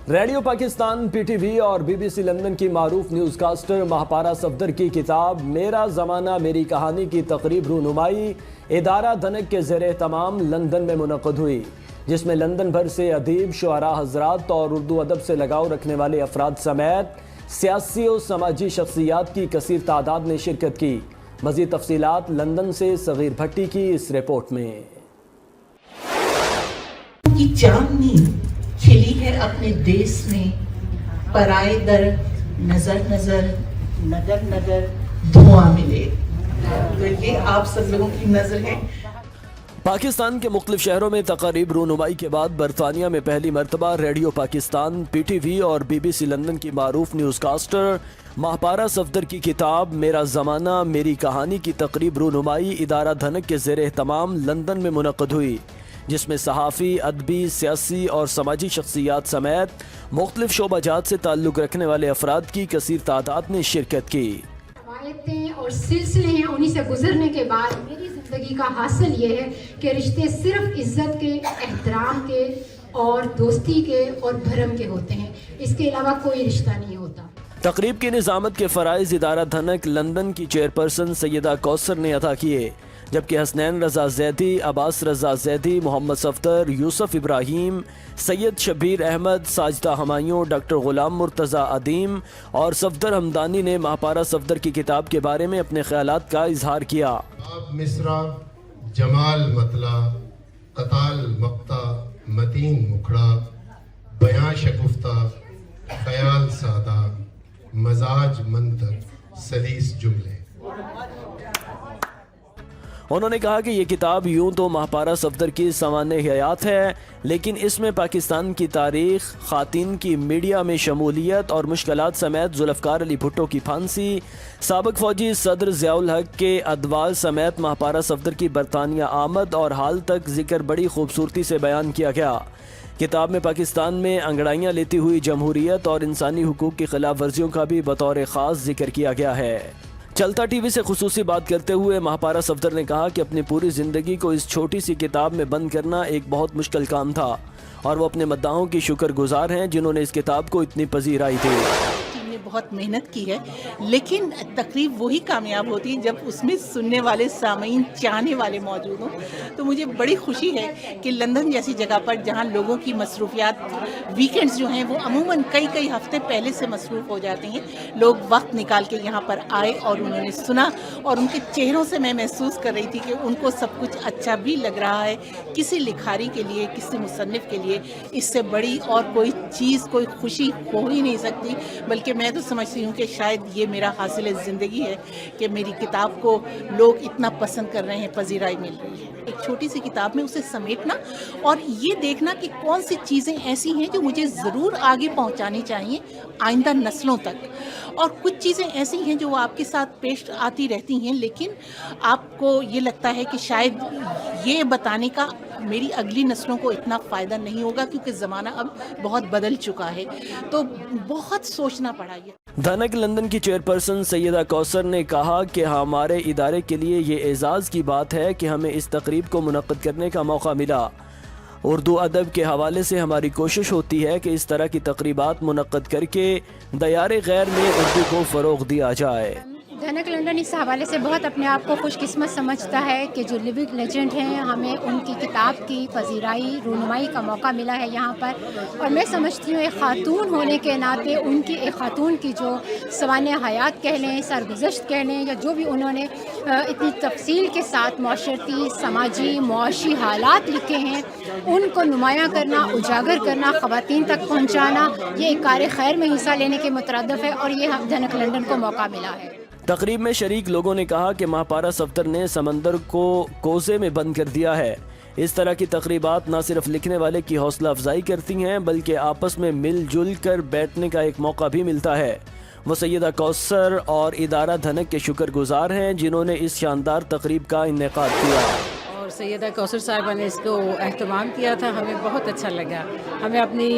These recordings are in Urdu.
Radio Pakistan P T V اور بی بی سی لندن کی معروف نیوز کاسٹر مہاپارا صفدر کی کتاب میرا زمانہ میری کہانی کی تقریب رونمائی ادارہ دھنک کے زیر اہتمام لندن میں منعقد ہوئی، جس میں لندن بھر سے ادیب، شعراء حضرات اور اردو ادب سے لگاؤ رکھنے والے افراد سمیت سیاسی و سماجی شخصیات کی کثیر تعداد نے شرکت کی۔ مزید تفصیلات لندن سے صغیر بھٹی کی اس رپورٹ میں۔ کی چاندنی کھلی ہے اپنے دیس میں، پرائے در نظر نظر نگر نگر دھواں ملے۔ تو یہ آپ سب لوگوں کی نظر ہے۔ پاکستان کے مختلف شہروں میں تقاریب رونمائی کے بعد برطانیہ میں پہلی مرتبہ radio Pakistan, P T V اور بی بی سی لندن کی معروف نیوز کاسٹر مہاپارا صفدر کی کتاب میرا زمانہ میری کہانی کی تقریب رونمائی ادارہ دھنک کے زیر اہتمام لندن میں منعقد ہوئی، جس میں صحافی، ادبی، سیاسی اور سماجی شخصیات سمیت مختلف شعبہ جات سے تعلق رکھنے والے افراد کی کثیر تعداد نے شرکت کی۔ روایتیں اور سلسلے ہیں، انہی سے گزرنے کے بعد میری زندگی کا حاصل یہ ہے کہ رشتے صرف عزت کے، احترام کے اور دوستی کے اور بھرم کے ہوتے ہیں، اس کے علاوہ کوئی رشتہ نہیں ہوتا۔ تقریب کی نظامت کے فرائض ادارہ دھنک لندن کی چیئرپرسن سیدہ کوثر نے ادا کیے، جبکہ حسنین رضا زیدی، عباس رضا زیدی، محمد صفدر، یوسف ابراہیم، سید شبیر احمد، ساجدہ ہمایوں، ڈاکٹر غلام مرتضی عدیم اور صفدر ہمدانی نے مہاپارا صفدر کی کتاب کے بارے میں اپنے خیالات کا اظہار کیا۔ باب مصرع، جمال مطلع، قتال مقطع، متین مکھڑا، بیاں شگفتہ، خیال سادہ، مزاج منطق، سلیس جملے۔ انہوں نے کہا کہ یہ کتاب یوں تو مہاپارا صفدر کی سوانح حیات ہے، لیکن اس میں پاکستان کی تاریخ، خواتین کی میڈیا میں شمولیت اور مشکلات سمیت ذوالفقار علی بھٹو کی پھانسی، سابق فوجی صدر ضیاء الحق کے ادوار سمیت مہاپارا صفدر کی برطانیہ آمد اور حال تک ذکر بڑی خوبصورتی سے بیان کیا گیا۔ کتاب میں پاکستان میں انگڑائیاں لیتی ہوئی جمہوریت اور انسانی حقوق کی خلاف ورزیوں کا بھی بطور خاص ذکر کیا گیا ہے۔ چلتا ٹی وی سے خصوصی بات کرتے ہوئے مہاپارا صفدر نے کہا کہ اپنی پوری زندگی کو اس چھوٹی سی کتاب میں بند کرنا ایک بہت مشکل کام تھا، اور وہ اپنے مداحوں کی شکر گزار ہیں جنہوں نے اس کتاب کو اتنی پذیرائی دی۔ نے بہت محنت کی ہے، لیکن تقریب وہی کامیاب ہوتی ہے جب اس میں سننے والے سامعین، چاہنے والے موجود ہوں۔ تو مجھے بڑی خوشی ہے کہ لندن جیسی جگہ پر جہاں لوگوں کی مصروفیات، ویکینڈز جو ہیں وہ عموماً کئی ہفتے پہلے سے مصروف ہو جاتے ہیں، لوگ وقت نکال کے یہاں پر آئے اور انہوں نے سنا، اور ان کے چہروں سے میں محسوس کر رہی تھی کہ ان کو سب کچھ اچھا بھی لگ رہا ہے۔ کسی لکھاری کے لیے، کسی مصنف کے لیے اس سے بڑی اور کوئی چیز، کوئی خوشی ہو ہی نہیں سکتی، بلکہ میں تو سمجھتی ہوں کہ شاید یہ میرا حاصل زندگی ہے کہ میری کتاب کو لوگ اتنا پسند کر رہے ہیں، پذیرائی مل رہی ہے۔ ایک چھوٹی سی کتاب میں اسے سمیٹنا اور یہ دیکھنا کہ کون سی چیزیں ایسی ہیں جو مجھے ضرور آگے پہنچانی چاہیے آئندہ نسلوں تک، اور کچھ چیزیں ایسی ہیں جو آپ کے ساتھ پیش آتی رہتی ہیں، لیکن آپ کو یہ لگتا ہے کہ شاید یہ بتانے کا میری اگلی نسلوں کو اتنا فائدہ نہیں ہوگا کیونکہ زمانہ اب بہت بدل چکا ہے۔ تو بہت سوچنا پڑا یہ۔ دھنک لندن کی چیئرپرسن سیدہ کوثر نے کہا کہ ہمارے ادارے کے لیے یہ اعزاز کی بات ہے کہ ہمیں اس تقریب کو منعقد کرنے کا موقع ملا۔ اردو ادب کے حوالے سے ہماری کوشش ہوتی ہے کہ اس طرح کی تقریبات منعقد کر کے دیار غیر میں اردو کو فروغ دیا جائے۔ دھنک لندن اس حوالے سے بہت اپنے آپ کو خوش قسمت سمجھتا ہے کہ جو لیونگ لیجنڈ ہیں، ہمیں ان کی کتاب کی پذیرائی، رونمائی کا موقع ملا ہے یہاں پر، اور میں سمجھتی ہوں ایک خاتون ہونے کے ناطے ان کی، ایک خاتون کی جو سوانح حیات کہہ لیں، سرگزشت کہہ لیں، یا جو بھی انہوں نے اتنی تفصیل کے ساتھ معاشرتی، سماجی، معاشی حالات لکھے ہیں، ان کو نمایاں کرنا، اجاگر کرنا، خواتین تک پہنچانا، یہ ایک کار خیر میں حصہ لینے کے مترادف ہے، اور یہ دھنک لندن کو موقع ملا ہے۔ تقریب میں شریک لوگوں نے کہا کہ مہاپارا صفدر نے سمندر کو کوزے میں بند کر دیا ہے۔ اس طرح کی تقریبات نہ صرف لکھنے والے کی حوصلہ افزائی کرتی ہیں بلکہ آپس میں مل جل کر بیٹھنے کا ایک موقع بھی ملتا ہے۔ وہ سیدہ کوثر اور ادارہ دھنک کے شکر گزار ہیں جنہوں نے اس شاندار تقریب کا انعقاد کیا۔ سیدہ کوثر صاحبہ نے اس کو اہتمام کیا تھا، ہمیں بہت اچھا لگا۔ ہمیں اپنی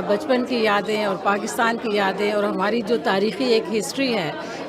بچپن کی یادیں اور پاکستان کی یادیں اور ہماری جو تاریخی ایک ہسٹری ہے